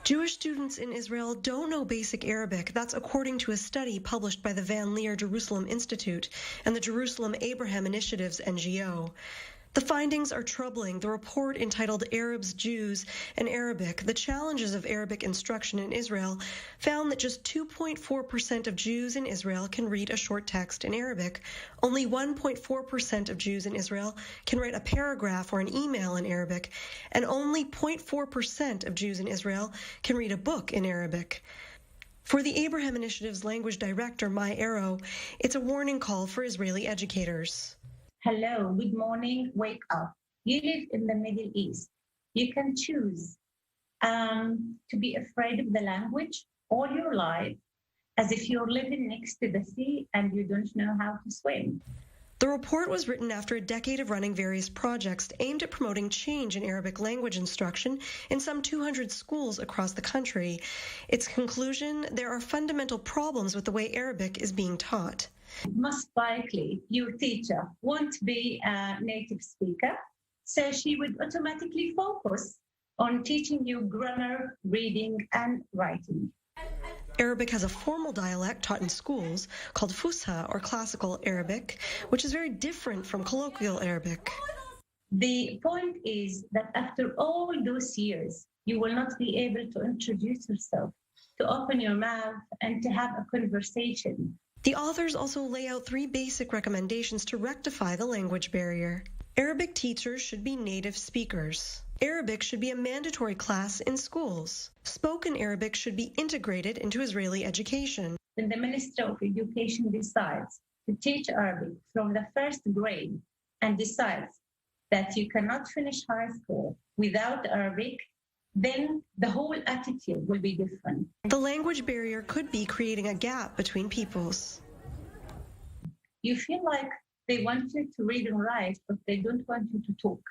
Jewish students in Israel don't know basic Arabic. That's according to a study published by the Van Leer Jerusalem Institute and the Jerusalem Abraham Initiatives NGO. The findings are troubling. The report, entitled Arabs, Jews, and Arabic, The Challenges of Arabic Instruction in Israel, found that just 2.4% of Jews in Israel can read a short text in Arabic. Only 1.4% of Jews in Israel can write a paragraph or an email in Arabic, and only 0.4% of Jews in Israel can read a book in Arabic. For the Abraham Initiative's language director, Mai Arrow, it's a warning call for Israeli educators. Hello, good morning, wake up. You live in the Middle East. You can choose to be afraid of the language all your life, as if you're living next to the sea and you don't know how to swim. The report was written after a decade of running various projects aimed at promoting change in Arabic language instruction in some 200 schools across the country. Its conclusion, there are fundamental problems with the way Arabic is being taught. Most likely, your teacher won't be a native speaker, so she would automatically focus on teaching you grammar, reading, and writing. Arabic has a formal dialect taught in schools called Fusha, or Classical Arabic, which is very different from colloquial Arabic. The point is that after all those years, you will not be able to introduce yourself, to open your mouth, and to have a conversation. The authors also lay out 3 basic recommendations to rectify the language barrier. Arabic teachers should be native speakers. Arabic should be a mandatory class in schools. Spoken Arabic should be integrated into Israeli education. When the Minister of Education decides to teach Arabic from the first grade and decides that you cannot finish high school without Arabic, then the whole attitude will be different. The language barrier could be creating a gap between peoples. You feel like they want you to read and write, but they don't want you to talk.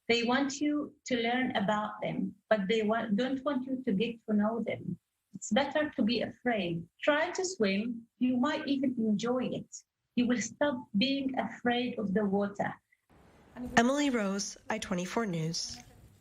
They want you to learn about them, but they don't want you to get to know them. It's better to be afraid. Try to swim. You might even enjoy it. You will stop being afraid of the water. Emily Rose, I-24 News.